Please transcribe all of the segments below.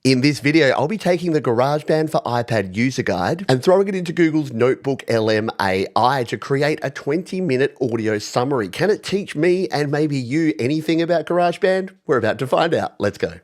In this video, I'll be taking the GarageBand for iPad user guide and throwing it into Google's Notebook LM AI to create a 20-minute audio summary. Can it teach me and maybe you anything about GarageBand? We're about to find out. Let's go.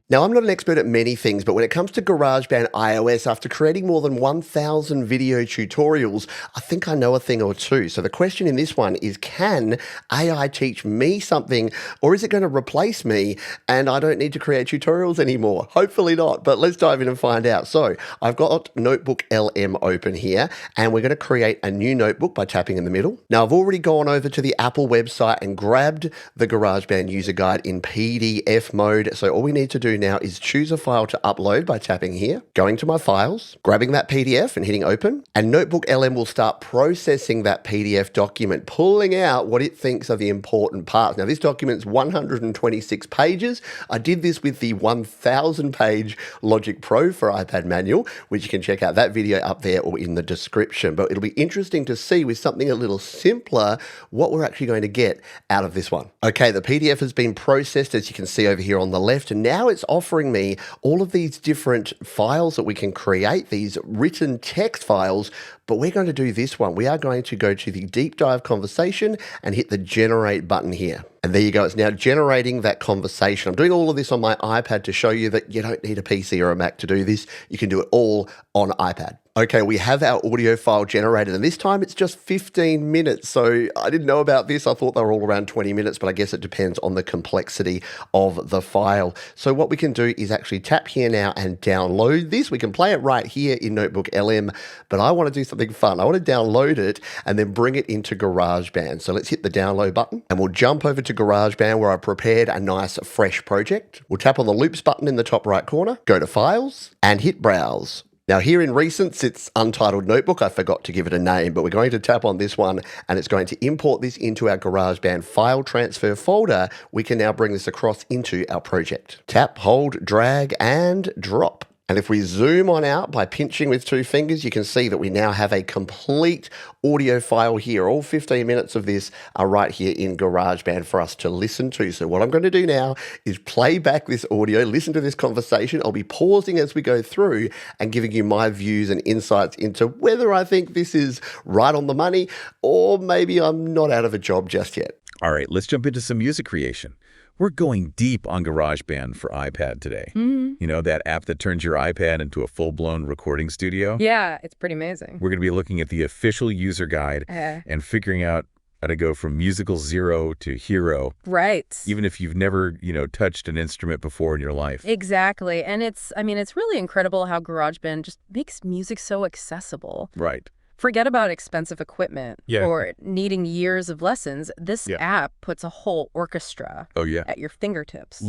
Now, I'm not an expert at many things, but when it comes to GarageBand iOS, after creating more than 1,000 video tutorials, I think I know a thing or two. So the question in this one is, can AI teach me something, or is it going to replace me and I don't need to create tutorials anymore? Hopefully not, but let's dive in and find out. So I've got Notebook LM open here, and we're going to create a new notebook by tapping in the middle. Now, I've already gone over to the Apple website and grabbed the GarageBand user guide in PDF mode. So all we need to do now is choose a file to upload by tapping here, going to my files, grabbing that PDF and hitting open, and Notebook LM will start processing that PDF document, pulling out what it thinks are the important parts. Now, this document's 126 pages. I did this with the 1,000-page Logic Pro for iPad manual, which you can check out that video up there or in the description. But it'll be interesting to see with something a little simpler what we're actually going to get out of this one. Okay, the PDF has been processed, as you can see over here on the left, and now it's offering me all of these different files that we can create, these written text files, but we're going to do this one. We are going to go to the deep dive conversation and hit the generate button here. And there you go, it's now generating that conversation. I'm doing all of this on my iPad to show you that you don't need a PC or a Mac to do this. You can do it all on iPad. Okay, we have our audio file generated, and this time it's just 15 minutes. So I didn't know about this. I thought they were all around 20 minutes, but I guess it depends on the complexity of the file. So what we can do is actually tap here now and download this. We can play it right here in Notebook LM, but I want to do something fun. I want to download it and then bring it into GarageBand. So let's hit the download button, and we'll jump over to GarageBand where I prepared a nice fresh project. We'll tap on the loops button in the top right corner, go to Files, and hit Browse. Now here in Recents, it's Untitled Notebook. I forgot to give it a name, but we're going to tap on this one and it's going to import this into our GarageBand file transfer folder. We can now bring this across into our project. Tap, hold, drag, and drop. And if we zoom on out by pinching with two fingers, you can see that we now have a complete audio file here. All 15 minutes of this are right here in GarageBand for us to listen to. So what I'm going to do now is play back this audio, listen to this conversation. I'll be pausing as we go through and giving you my views and insights into whether I think this is right on the money or maybe I'm not out of a job just yet. All right, let's jump into some music creation. We're going deep on GarageBand for iPad today. You know, that app that turns your iPad into a full-blown recording studio? Yeah, it's pretty amazing. We're going to be looking at the official user guide and figuring out how to go from musical zero to hero. Right. Even if you've never, touched an instrument before in your life. Exactly. And it's really incredible how GarageBand just makes music so accessible. Right. Forget about expensive equipment or needing years of lessons. This app puts a whole orchestra at your fingertips.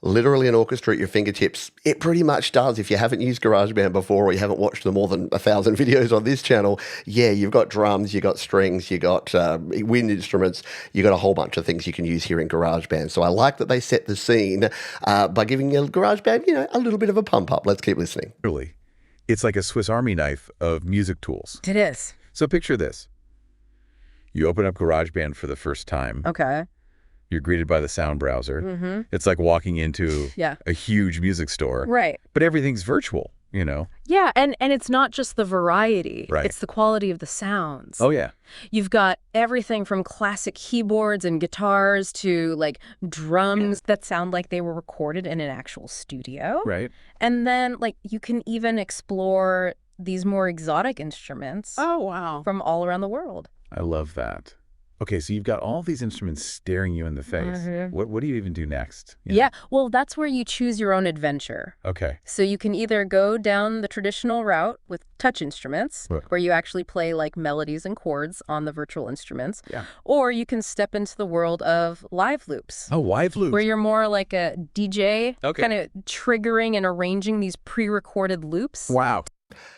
Literally an orchestra at your fingertips. It pretty much does. If you haven't used GarageBand before or you haven't watched the more than 1,000 videos on this channel, you've got drums, you've got strings, you've got wind instruments, you've got a whole bunch of things you can use here in GarageBand. So I like that they set the scene by giving your GarageBand, a little bit of a pump up. Let's keep listening. Really. It's like a Swiss Army knife of music tools. It is. So picture this. You open up GarageBand for the first time. Okay. You're greeted by the sound browser. It's like walking into a huge music store. Right. But everything's virtual, Yeah, and it's not just the variety. Right. It's the quality of the sounds. Oh, yeah. You've got everything from classic keyboards and guitars to, like, drums that sound like they were recorded in an actual studio. Right. And then, like, you can even explore these more exotic instruments. Oh, wow. From all around the world. I love that. Okay, so you've got all these instruments staring you in the face. What do you even do next? Yeah, well, that's where you choose your own adventure. Okay. So you can either go down the traditional route with touch instruments, where you actually play like melodies and chords on the virtual instruments, or you can step into the world of live loops. Oh, live loops. Where you're more like a DJ, kind of triggering and arranging these pre-recorded loops. Wow.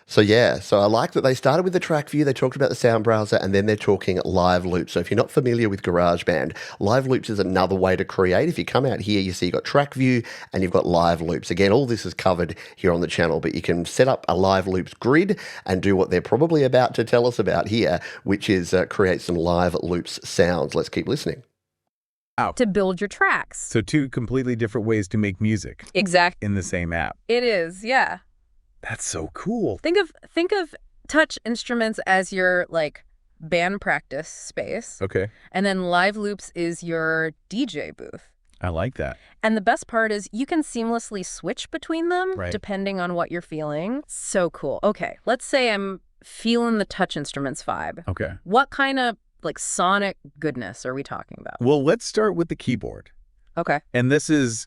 So I like that they started with the track view, they talked about the sound browser, and then they're talking live loops. So if you're not familiar with GarageBand, live loops is another way to create. If you come out here, you see you've got track view and you've got live loops. Again, all this is covered here on the channel, but you can set up a live loops grid and do what they're probably about to tell us about here, which is create some live loops sounds. Let's keep listening. to build your tracks. So 2 completely different ways to make music Exactly. in the same app. It is, yeah. That's so cool. Think of touch instruments as your like band practice space. Okay. And then Live Loops is your DJ booth. I like that. And the best part is you can seamlessly switch between them depending on what you're feeling. So cool. Okay, let's say I'm feeling the touch instruments vibe. Okay. What kind of like sonic goodness are we talking about? Well, let's start with the keyboard. Okay. And this is,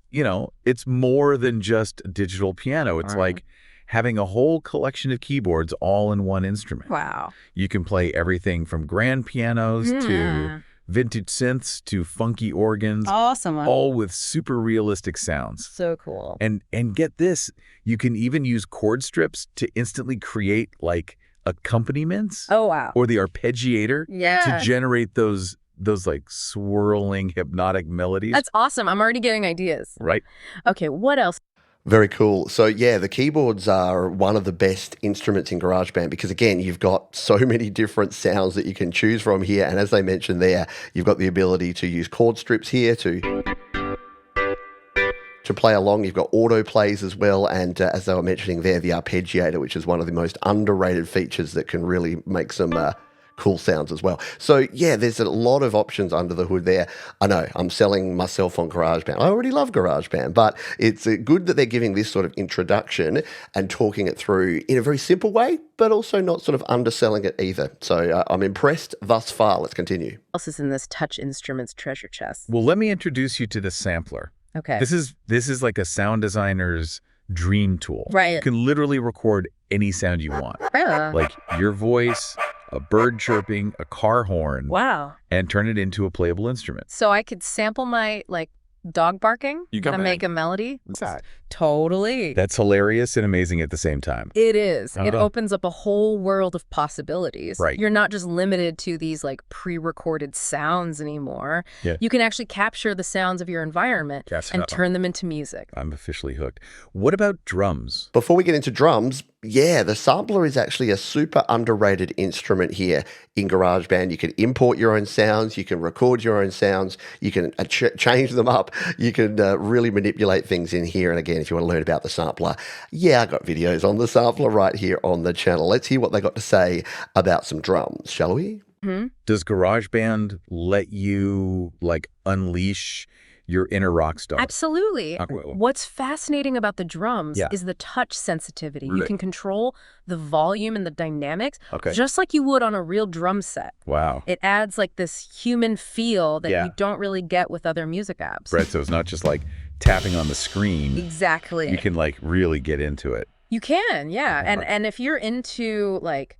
it's more than just a digital piano. It's like having a whole collection of keyboards all in one instrument. Wow. You can play everything from grand pianos to vintage synths to funky organs. Awesome. All with super realistic sounds. So cool. And get this, you can even use chord strips to instantly create like accompaniments. Oh, wow. Or the arpeggiator Yeah. to generate those like swirling hypnotic melodies. That's awesome. I'm already getting ideas. Right. Okay, what else? Very cool. So yeah, the keyboards are one of the best instruments in GarageBand because again, you've got so many different sounds that you can choose from here. And as they mentioned there, you've got the ability to use chord strips here to play along. You've got auto plays as well. And as they were mentioning there, the arpeggiator, which is one of the most underrated features that can really make some cool sounds as well. So yeah, there's a lot of options under the hood there. I know I'm selling myself on GarageBand. I already love GarageBand, but it's good that they're giving this sort of introduction and talking it through in a very simple way, but also not sort of underselling it either. So I'm impressed thus far. Let's continue. What else is in this touch instruments treasure chest? Well, let me introduce you to the sampler. Okay. This is like a sound designer's dream tool. Right. You can literally record any sound you want. Yeah. Like your voice, a bird chirping, a car horn. Wow. And turn it into a playable instrument. So I could sample my like dog barking and make a melody? What's that? Totally. That's hilarious and amazing at the same time. It is. It opens up a whole world of possibilities. Right. You're not just limited to these like pre-recorded sounds anymore. Yeah. You can actually capture the sounds of your environment and turn them into music. I'm officially hooked. What about drums? Before we get into drums, yeah, the sampler is actually a super underrated instrument here in GarageBand. You can import your own sounds, you can record your own sounds, you can change them up, you can really manipulate things in here. And again, if you want to learn about the sampler, yeah, I got videos on the sampler right here on the channel. Let's hear what they got to say about some drums, shall we? Does GarageBand let you like unleash your inner rock star? Absolutely. What's fascinating about the drums is the touch sensitivity. Really? You can control the volume and the dynamics just like you would on a real drum set. Wow. It adds like this human feel that you don't really get with other music apps. Brett, so it's not just like tapping on the screen. Exactly. You can like really get into it. You can, yeah. And if you're into like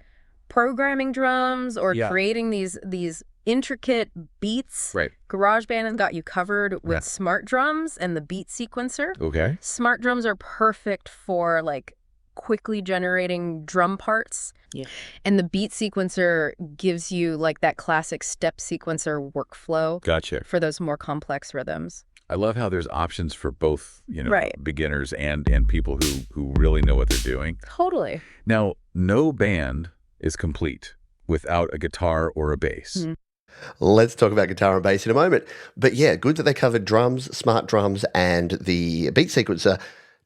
programming drums or creating these intricate beats, GarageBand has got you covered with smart drums and the beat sequencer. Okay. Smart drums are perfect for like quickly generating drum parts. Yeah. And the beat sequencer gives you like that classic step sequencer workflow. Gotcha. For those more complex rhythms. I love how there's options for both, beginners and people who really know what they're doing. Totally. Now, no band is complete without a guitar or a bass. Let's talk about guitar and bass in a moment. But yeah, good that they covered drums, smart drums, and the beat sequencer.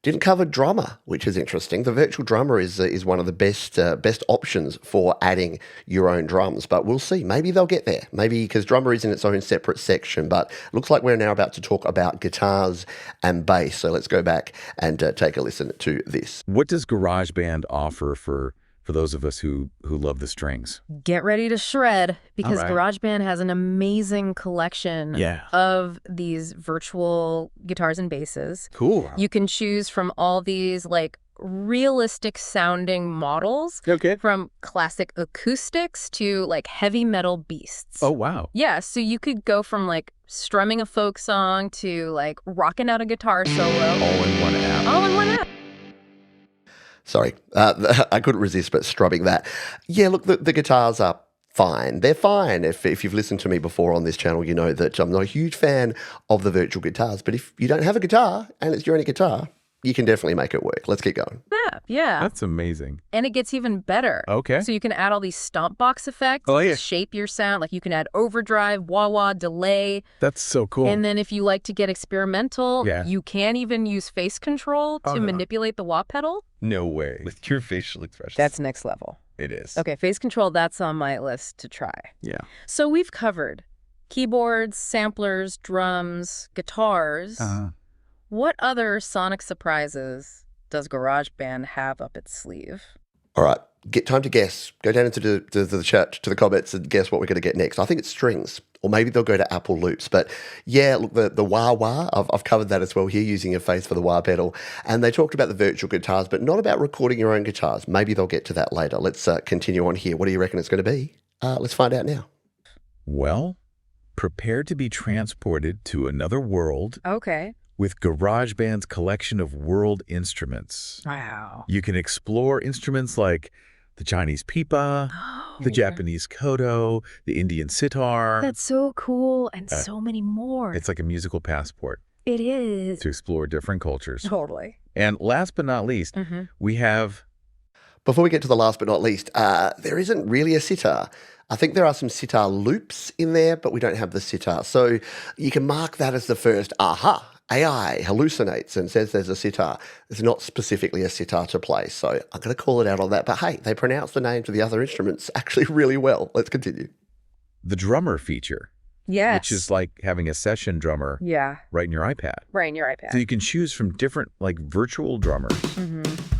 Didn't cover drummer, which is interesting. The virtual drummer is one of the best options for adding your own drums, but we'll see. Maybe they'll get there. Maybe because drummer is in its own separate section, but looks like we're now about to talk about guitars and bass. So let's go back and take a listen to this. What does GarageBand offer for those of us who love the strings? Get ready to shred because GarageBand has an amazing collection of these virtual guitars and basses. Cool. You can choose from all these like realistic sounding models. Okay. From classic acoustics to like heavy metal beasts. Oh, wow. Yeah, so you could go from like strumming a folk song to like rocking out a guitar solo. All in one app. All in one app. Sorry, I couldn't resist but strumming that. Yeah, look, the guitars are fine. They're fine. If you've listened to me before on this channel, you know that I'm not a huge fan of the virtual guitars. But if you don't have a guitar and it's your only guitar, you can definitely make it work. Let's keep going. Yeah. That's amazing. And it gets even better. Okay. So you can add all these stomp box effects to shape your sound. Like you can add overdrive, wah-wah, delay. That's so cool. And then if you like to get experimental, you can even use face control to manipulate the wah pedal. No way. With your facial expressions. That's next level. It is. Okay, face control, that's on my list to try. Yeah. So we've covered keyboards, samplers, drums, guitars. What other sonic surprises does GarageBand have up its sleeve? All right, time to guess. Go down into the chat, to the comments, and guess what we're going to get next. I think it's strings, or maybe they'll go to Apple loops. But yeah, look, the wah-wah, I've covered that as well here, using your face for the wah pedal. And they talked about the virtual guitars, but not about recording your own guitars. Maybe they'll get to that later. Let's continue on here. What do you reckon it's going to be? Let's find out now. Well, prepare to be transported to another world. Okay. With GarageBand's collection of world instruments. Wow. You can explore instruments like the Chinese pipa, the Japanese koto, the Indian sitar. That's so cool, and so many more. It's like a musical passport. It is. To explore different cultures. Totally. And last but not least, we have... Before we get to the last but not least, there isn't really a sitar. I think there are some sitar loops in there, but we don't have the sitar. So you can mark that as the first aha. AI hallucinates and says there's a sitar. There's not specifically a sitar to play, so I'm going to call it out on that. But hey, they pronounce the names of the other instruments actually really well. Let's continue. The drummer feature. Yes. Which is like having a session drummer right in your iPad. Right in your iPad. So you can choose from different like virtual drummers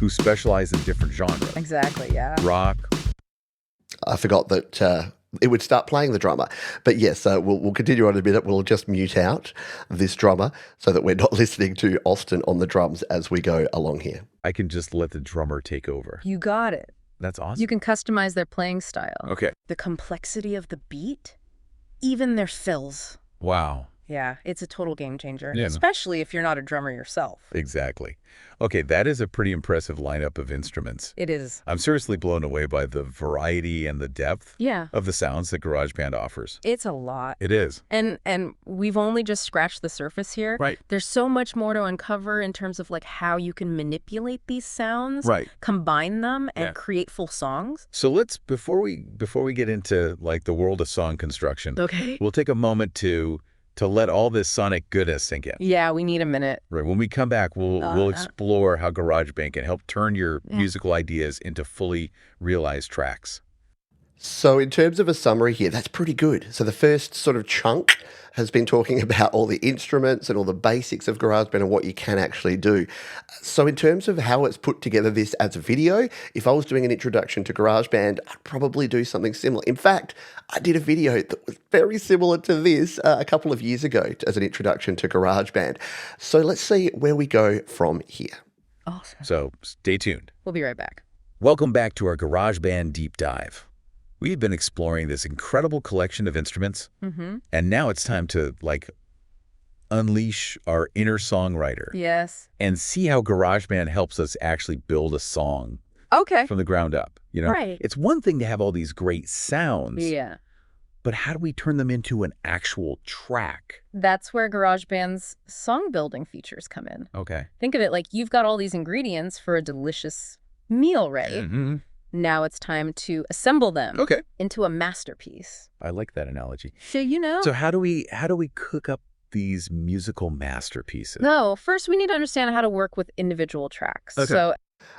who specialize in different genres. Exactly, yeah. Rock. I forgot that it would start playing the drummer. But yes, we'll continue on in a minute. We'll just mute out this drummer so that we're not listening to Austin on the drums as we go along here. I can just let the drummer take over. You got it. That's awesome. You can customize their playing style. Okay. The complexity of the beat, even their fills. Wow. Yeah, it's a total game changer, Yeah, especially if you're not a drummer yourself. Exactly. Okay, that is a pretty impressive lineup of instruments. It is. I'm seriously blown away by the variety and the depth of the sounds that GarageBand offers. It's a lot. It is. And we've only just scratched the surface here. Right. There's so much more to uncover in terms of like how you can manipulate these sounds, combine them, and create full songs. So let's, before we get into like the world of song construction, we'll take a moment to let all this sonic goodness sink in. Yeah, we need a minute. Right. When we come back, we'll explore how GarageBand can help turn your musical ideas into fully realized tracks. So in terms of a summary here, that's pretty good. So the first sort of chunk has been talking about all the instruments and all the basics of GarageBand and what you can actually do. So in terms of how it's put together this as a video, if I was doing an introduction to GarageBand, I'd probably do something similar. In fact, I did a video that was very similar to this a couple of years ago as an introduction to GarageBand. So let's see where we go from here. Awesome. So stay tuned. We'll be right back. Welcome back to our GarageBand Deep Dive. We've been exploring this incredible collection of instruments, and now it's time to, like, unleash our inner songwriter. Yes. And see how GarageBand helps us actually build a song from the ground up. You know, it's one thing to have all these great sounds. Yeah. But how do we turn them into an actual track? That's where GarageBand's song building features come in. Okay. Think of it like you've got all these ingredients for a delicious meal ready. Now it's time to assemble them into a masterpiece. I like that analogy. So, you know. So how do we cook up these musical masterpieces? No, first we need to understand how to work with individual tracks. So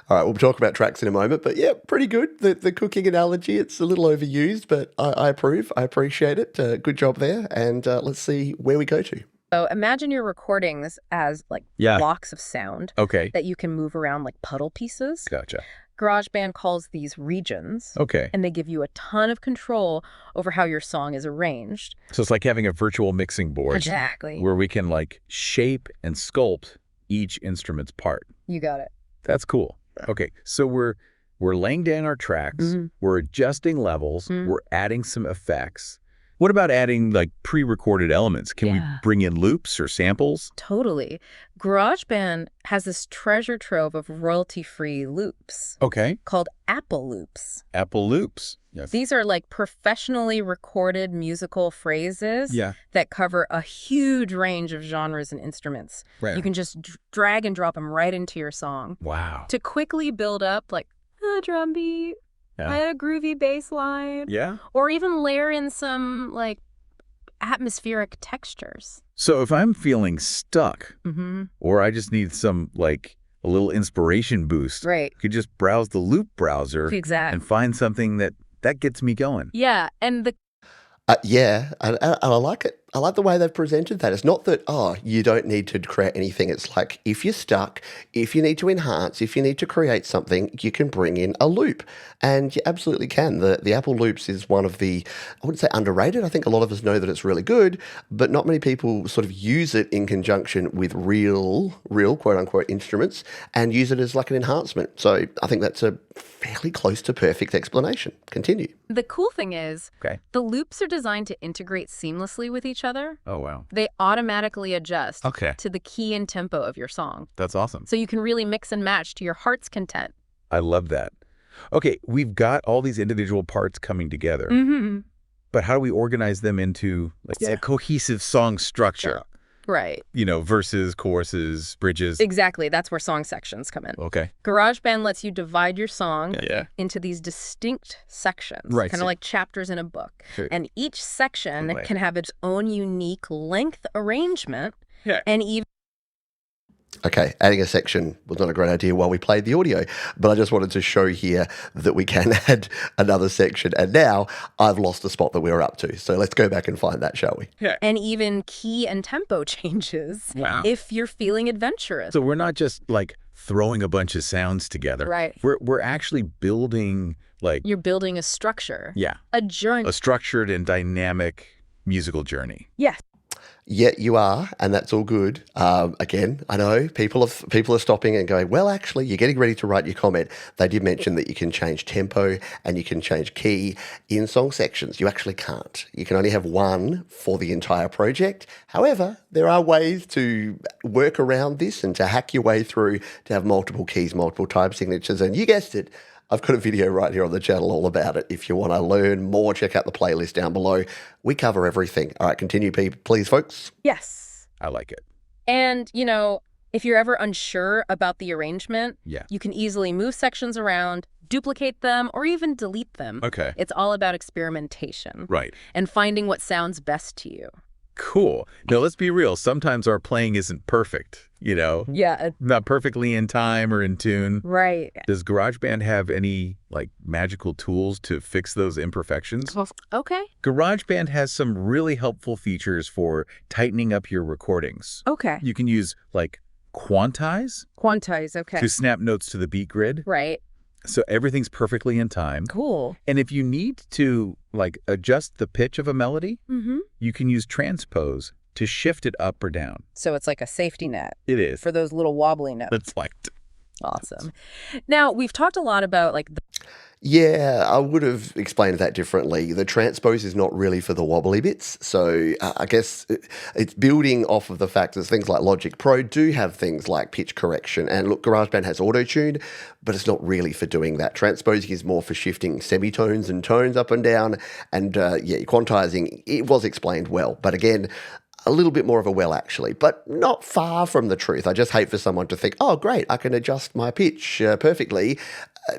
all right, we'll talk about tracks in a moment, but yeah, pretty good. The cooking analogy, it's a little overused, but I approve. I appreciate it. Good job there. And let's see where we go to. So imagine your recordings as like blocks of sound that you can move around like puddle pieces. Gotcha. GarageBand calls these regions. And they give you a ton of control over how your song is arranged. So it's like having a virtual mixing board. Exactly. Where we can like shape and sculpt each instrument's part. You got it. That's cool. Okay, so we're laying down our tracks, we're adjusting levels, we're adding some effects. What about adding like pre-recorded elements? Can we bring in loops or samples? Totally. GarageBand has this treasure trove of royalty-free loops. Okay. Called Apple loops. Apple loops. Yes. These are like professionally recorded musical phrases that cover a huge range of genres and instruments. Right. You can just drag and drop them right into your song. Wow. To quickly build up like a drum beat, a groovy bass line. Yeah. Or even layer in some like atmospheric textures. So if I'm feeling stuck or I just need some like a little inspiration boost, I could just browse the loop browser and find something that gets me going. Yeah. And the and I like it. I like the way they've presented that. It's not that, you don't need to create anything. It's like, if you're stuck, if you need to enhance, if you need to create something, you can bring in a loop. And you absolutely can. The Apple Loops is one of the, I wouldn't say underrated. I think a lot of us know that it's really good, but not many people sort of use it in conjunction with real quote unquote instruments and use it as like an enhancement. So I think that's a fairly close to perfect explanation. Continue. The cool thing is the loops are designed to integrate seamlessly with each other. Oh, wow. They automatically adjust to the key and tempo of your song. That's awesome. So you can really mix and match to your heart's content. I love that. Okay, we've got all these individual parts coming together, but how do we organize them into like a cohesive song structure? Right. You know, verses, choruses, bridges. Exactly. That's where song sections come in. Okay. GarageBand lets you divide your song into these distinct sections, kind of like chapters in a book. Sure. And each section can have its own unique length arrangement and even Okay, adding a section was not a great idea while we played the audio, but I just wanted to show here that we can add another section. And now I've lost the spot that we were up to. So let's go back and find that, shall we? Yeah. And even key and tempo changes if you're feeling adventurous. So we're not just like throwing a bunch of sounds together. Right. We're actually building like... You're building a structure. Yeah. A journey. A structured and dynamic musical journey. Yes. Yeah, you are, and that's all good. Again, I know people are stopping and going, well, actually, you're getting ready to write your comment. They did mention that you can change tempo and you can change key in song sections. You actually can't. You can only have one for the entire project. However, there are ways to work around this and to hack your way through to have multiple keys, multiple time signatures. And you guessed it, I've got a video right here on the channel all about it. If you want to learn more, check out the playlist down below. We cover everything. All right, continue, please, folks. Yes. I like it. And, you know, if you're ever unsure about the arrangement, you can easily move sections around, duplicate them, or even delete them. Okay. It's all about experimentation. Right. And finding what sounds best to you. Cool. Now, let's be real. Sometimes our playing isn't perfect, you know? Yeah. Not perfectly in time or in tune. Right. Does GarageBand have any, like, magical tools to fix those imperfections? Okay. GarageBand has some really helpful features for tightening up your recordings. Okay. You can use, like, quantize. Quantize, okay. To snap notes to the beat grid. Right. So everything's perfectly in time. Cool. And if you need to, like, adjust the pitch of a melody, you can use transpose to shift it up or down. So it's like a safety net. It is. For those little wobbly notes. It's like... Awesome. Now, we've talked a lot about, like... Yeah, I would have explained that differently. The transpose is not really for the wobbly bits. So I guess it's building off of the fact that things like Logic Pro do have things like pitch correction. And look, GarageBand has auto-tune, but it's not really for doing that. Transposing is more for shifting semitones and tones up and down. And quantizing, it was explained well. But again, a little bit more of a well, actually, but not far from the truth. I just hate for someone to think, oh, great, I can adjust my pitch perfectly.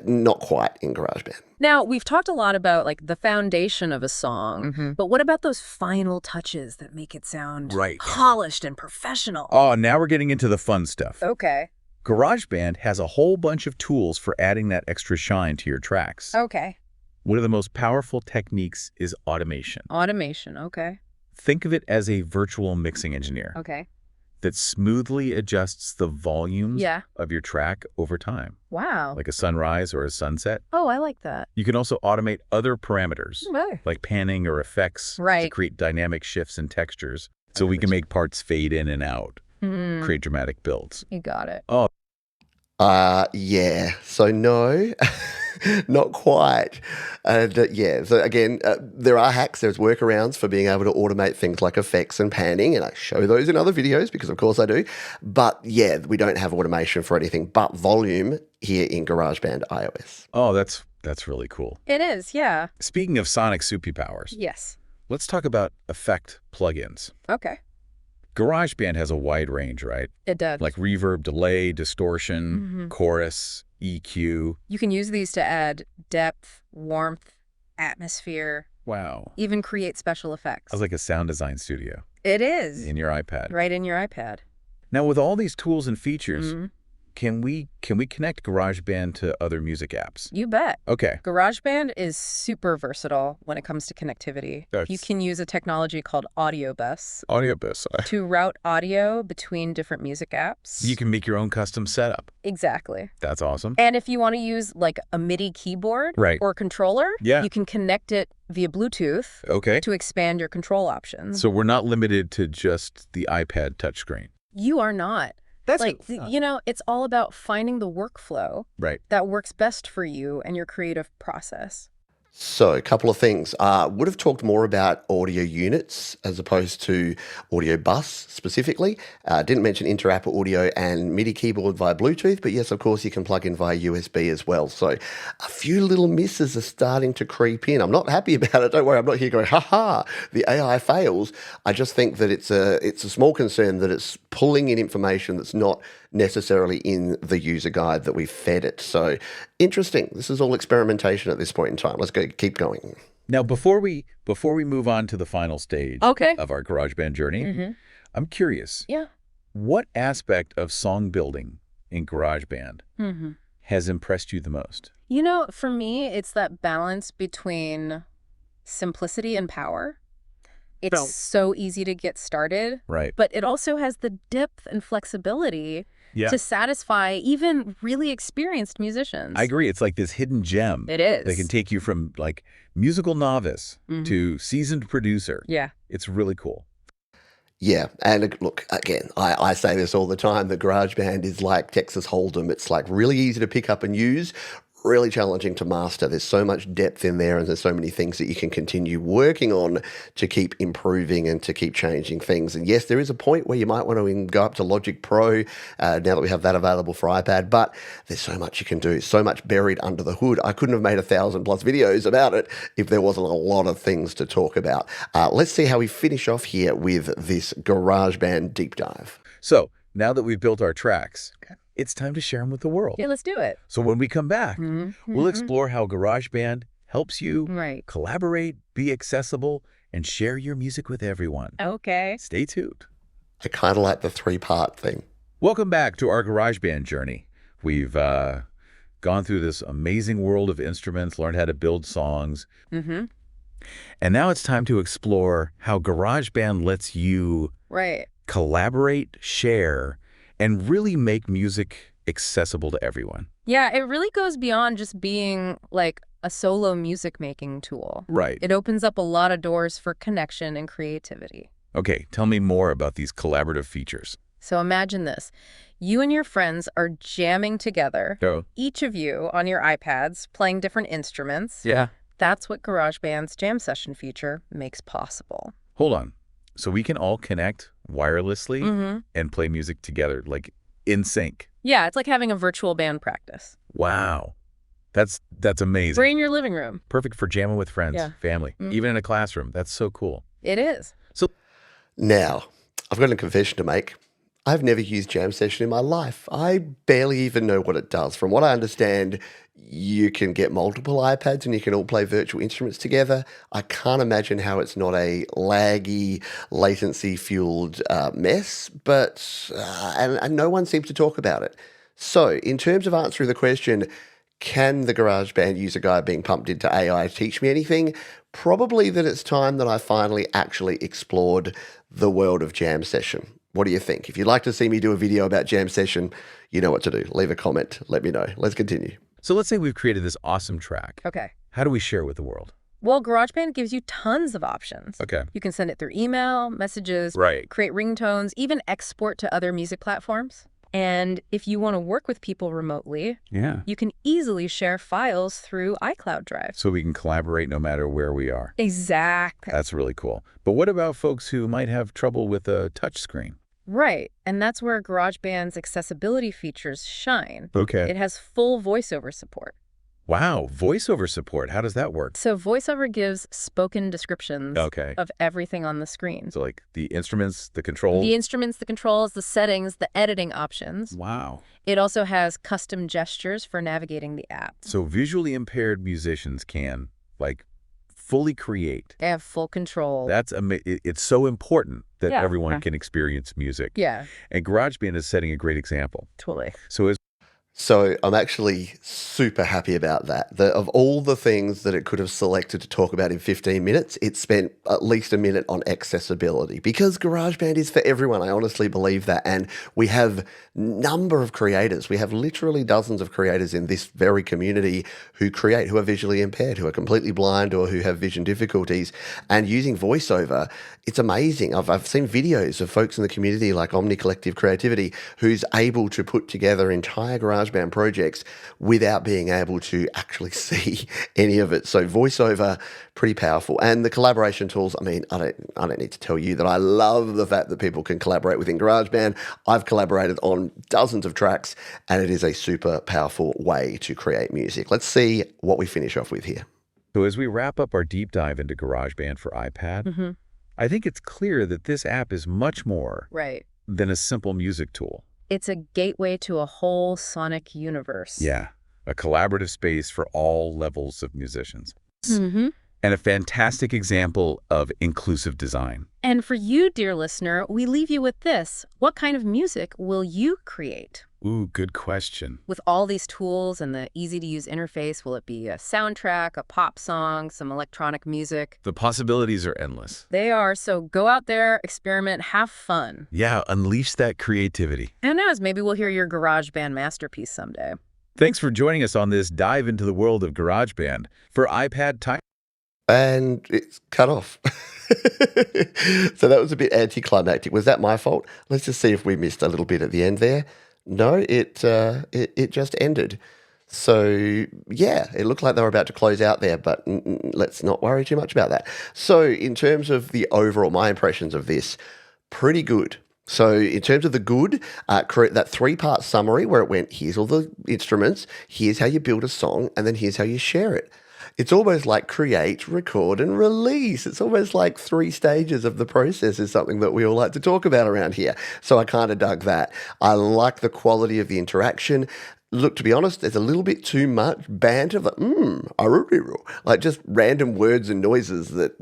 Not quite in GarageBand. Now, we've talked a lot about, like, the foundation of a song, but what about those final touches that make it sound polished and professional? Oh, now we're getting into the fun stuff. Okay. GarageBand has a whole bunch of tools for adding that extra shine to your tracks. Okay. One of the most powerful techniques is automation. Automation, okay. Think of it as a virtual mixing engineer. Okay. That smoothly adjusts the volumes of your track over time. Wow. Like a sunrise or a sunset. Oh, I like that. You can also automate other parameters, Okay. like panning or effects, to create dynamic shifts and textures. So we can make parts fade in and out, create dramatic builds. You got it. Oh. Yeah. So no, Not quite. And yeah, so again, there are hacks, there's workarounds for being able to automate things like effects and panning, and I show those in other videos because of course I do. But yeah, we don't have automation for anything but volume here in GarageBand iOS. Oh, that's really cool. It is, yeah. Speaking of sonic superpowers, Yes. let's talk about effect plugins. Okay. GarageBand has a wide range, right? It does. Like reverb, delay, distortion, chorus, EQ. You can use these to add depth, warmth, atmosphere, Wow. even create special effects. I was like a sound design studio It is. in your iPad. Right in your iPad. Now, with all these tools and features, Mm-hmm. can we connect GarageBand to other music apps? You bet. Okay. GarageBand is super versatile when it comes to connectivity. You can use a technology called Audio Bus Audio bus. to route audio between different music apps. You can make your own custom setup. Exactly. That's awesome. And if you want to use like a MIDI keyboard Right. or controller, Yeah. you can connect it via Bluetooth Okay. to expand your control options. So we're not limited to just the iPad touchscreen. You are not. That's like, it's all about finding the workflow right. that works best for you and your creative process. So a couple of things. Would have talked more about audio units as opposed to audio bus specifically. Didn't mention inter-app audio and MIDI keyboard via Bluetooth, but yes, of course, you can plug in via USB as well. So a few little misses are starting to creep in. I'm not happy about it. Don't worry, I'm not here going, ha, the AI fails. I just think that it's a small concern that it's pulling in information that's not necessarily in the user guide that we fed it. So interesting. This is all experimentation at this point in time. Let's keep going. Now, before we move on to the final stage of our GarageBand journey, I'm curious. Yeah. What aspect of song building in GarageBand has impressed you the most? You know, for me, it's that balance between simplicity and power. It's so easy to get started, right? But it also has the depth and flexibility to satisfy even really experienced musicians. I agree. It's like this hidden gem. It is. That can take you from like musical novice to seasoned producer. Yeah. It's really cool. Yeah, and look, again, I say this all the time, that GarageBand is like Texas Hold'em. It's like really easy to pick up and use, really challenging to master. There's so much depth in there and there's so many things that you can continue working on to keep improving and to keep changing things. And yes, there is a point where you might want to go up to Logic Pro now that we have that available for iPad, but there's so much you can do, so much buried under the hood. I couldn't have made 1,000+ videos about it if there wasn't a lot of things to talk about. Let's see how we finish off here with this GarageBand deep dive. So now that we've built our tracks, it's time to share them with the world. Yeah, let's do it. So when we come back, we'll explore how GarageBand helps you collaborate, be accessible, and share your music with everyone. Okay. Stay tuned. I kind of like the 3-part thing. Welcome back to our GarageBand journey. We've gone through this amazing world of instruments, learned how to build songs. And now it's time to explore how GarageBand lets you collaborate, share, and really make music accessible to everyone. Yeah, it really goes beyond just being like a solo music making tool. Right. It opens up a lot of doors for connection and creativity. Okay, tell me more about these collaborative features. So imagine this. You and your friends are jamming together, each of you on your iPads playing different instruments. Yeah. That's what GarageBand's Jam Session feature makes possible. Hold on. So we can all connect wirelessly and play music together, like in sync. Yeah, it's like having a virtual band practice. Wow. That's amazing. Right in your living room. Perfect for jamming with friends, family, even in a classroom. That's so cool. It is. So now, I've got a confession to make. I've never used Jam Session in my life. I barely even know what it does. From what I understand, you can get multiple iPads and you can all play virtual instruments together. I can't imagine how it's not a laggy, latency-fueled mess, but and no one seems to talk about it. So, in terms of answering the question, can the GarageBand user guide being pumped into AI teach me anything? Probably that it's time that I finally actually explored the world of Jam Session. What do you think? If you'd like to see me do a video about Jam Session, you know what to do. Leave a comment. Let me know. Let's continue. So let's say we've created this awesome track. Okay. How do we share with the world? Well, GarageBand gives you tons of options. Okay. You can send it through email, messages, Right. create ringtones, even export to other music platforms. And if you want to work with people remotely, you can easily share files through iCloud Drive. So we can collaborate no matter where we are. Exactly. That's really cool. But what about folks who might have trouble with a touchscreen? Right. And that's where GarageBand's accessibility features shine. Okay. It has full voiceover support. Wow, voiceover support. How does that work? So VoiceOver gives spoken descriptions of everything on the screen. So like the instruments, the controls? The instruments, the controls, the settings, the editing options. Wow. It also has custom gestures for navigating the app. So visually impaired musicians can, like, fully create. They have full control. That's it's so important that everyone can experience music. Yeah. And GarageBand is setting a great example. Totally. So I'm actually super happy about that. Of all the things that it could have selected to talk about in 15 minutes, it spent at least a minute on accessibility because GarageBand is for everyone. I honestly believe that. And we have number of creators. We have literally dozens of creators in this very community who are visually impaired, who are completely blind or who have vision difficulties. And using VoiceOver, it's amazing. I've seen videos of folks in the community like Omni Collective Creativity who's able to put together entire GarageBand projects without being able to actually see any of it. So VoiceOver, pretty powerful. And the collaboration tools, I mean, I don't need to tell you that I love the fact that people can collaborate within GarageBand. I've collaborated on dozens of tracks and it is a super powerful way to create music. Let's see what we finish off with here. So as we wrap up our deep dive into GarageBand for iPad, I think it's clear that this app is much more than a simple music tool. It's a gateway to a whole sonic universe. Yeah, a collaborative space for all levels of musicians. And a fantastic example of inclusive design. And for you, dear listener, we leave you with this. What kind of music will you create? Ooh, good question. With all these tools and the easy-to-use interface, will it be a soundtrack, a pop song, some electronic music? The possibilities are endless. They are, so go out there, experiment, have fun. Yeah, unleash that creativity. Who knows, maybe we'll hear your GarageBand masterpiece someday. Thanks for joining us on this dive into the world of GarageBand for iPad Time. And it's cut off. So that was a bit anticlimactic. Was that my fault? Let's just see if we missed a little bit at the end there. No, it just ended. So, yeah, it looked like they were about to close out there, but let's not worry too much about that. So in terms of the overall, my impressions of this, pretty good. So in terms of the good, create that 3-part summary where it went, here's all the instruments, here's how you build a song, and then here's how you share it. It's almost like create, record, and release. It's almost like 3 stages of the process is something that we all like to talk about around here. So I kind of dug that. I like the quality of the interaction. Look, to be honest, there's a little bit too much banter, like just random words and noises that,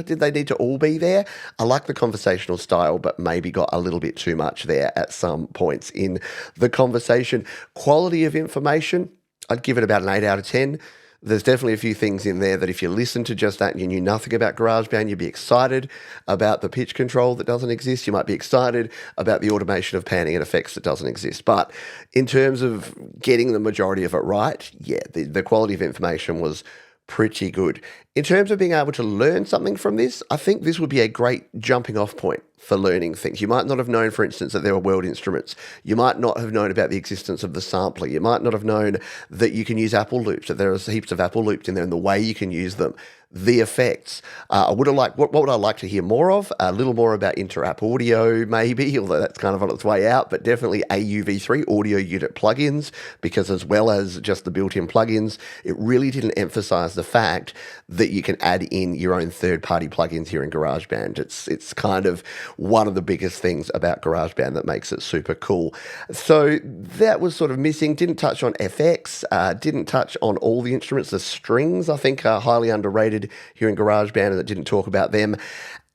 did they need to all be there? I like the conversational style, but maybe got a little bit too much there at some points in the conversation. Quality of information, I'd give it about an 8 out of 10. There's definitely a few things in there that if you listen to just that and you knew nothing about GarageBand, you'd be excited about the pitch control that doesn't exist. You might be excited about the automation of panning and effects that doesn't exist. But in terms of getting the majority of it right, yeah, the quality of information was pretty good. In terms of being able to learn something from this, I think this would be a great jumping off point for learning things. You might not have known, for instance, that there were world instruments. You might not have known about the existence of the sampler. You might not have known that you can use Apple loops, that there are heaps of Apple loops in there and the way you can use them. The effects. I would have liked, what would I like to hear more of? A little more about inter-app audio, maybe, although that's kind of on its way out, but definitely AUV3 audio unit plugins, because as well as just the built-in plugins, it really didn't emphasize the fact that you can add in your own third-party plugins here in GarageBand. It's kind of one of the biggest things about GarageBand that makes it super cool. So that was sort of missing. Didn't touch on FX, didn't touch on all the instruments. The strings, I think, are highly underrated here in GarageBand, and it didn't talk about them.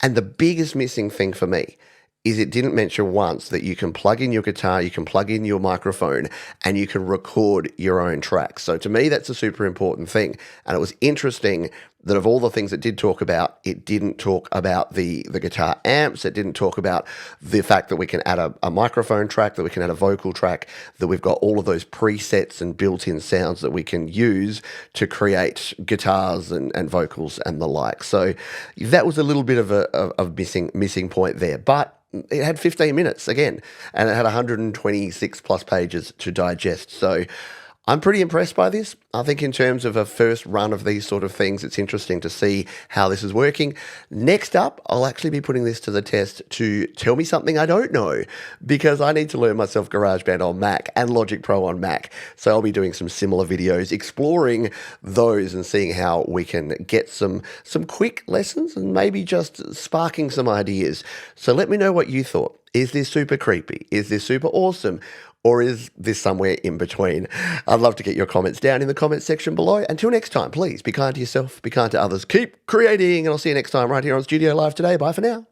And the biggest missing thing for me is it didn't mention once that you can plug in your guitar, you can plug in your microphone, and you can record your own tracks. So to me, that's a super important thing. And it was interesting that of all the things it did talk about, it didn't talk about the guitar amps. It didn't talk about the fact that we can add a microphone track, that we can add a vocal track, that we've got all of those presets and built-in sounds that we can use to create guitars and vocals and the like. So that was a little bit of a missing point there. But it had 15 minutes again, and it had 126 plus pages to digest. So I'm pretty impressed by this. I think in terms of a first run of these sort of things, it's interesting to see how this is working. Next up, I'll actually be putting this to the test to tell me something I don't know, because I need to learn myself GarageBand on Mac and Logic Pro on Mac. So I'll be doing some similar videos exploring those and seeing how we can get some quick lessons and maybe just sparking some ideas. So let me know what you thought. Is this super creepy? Is this super awesome? Or is this somewhere in between? I'd love to get your comments down in the comments section below. Until next time, please be kind to yourself, be kind to others, keep creating, and I'll see you next time right here on Studio Live today. Bye for now.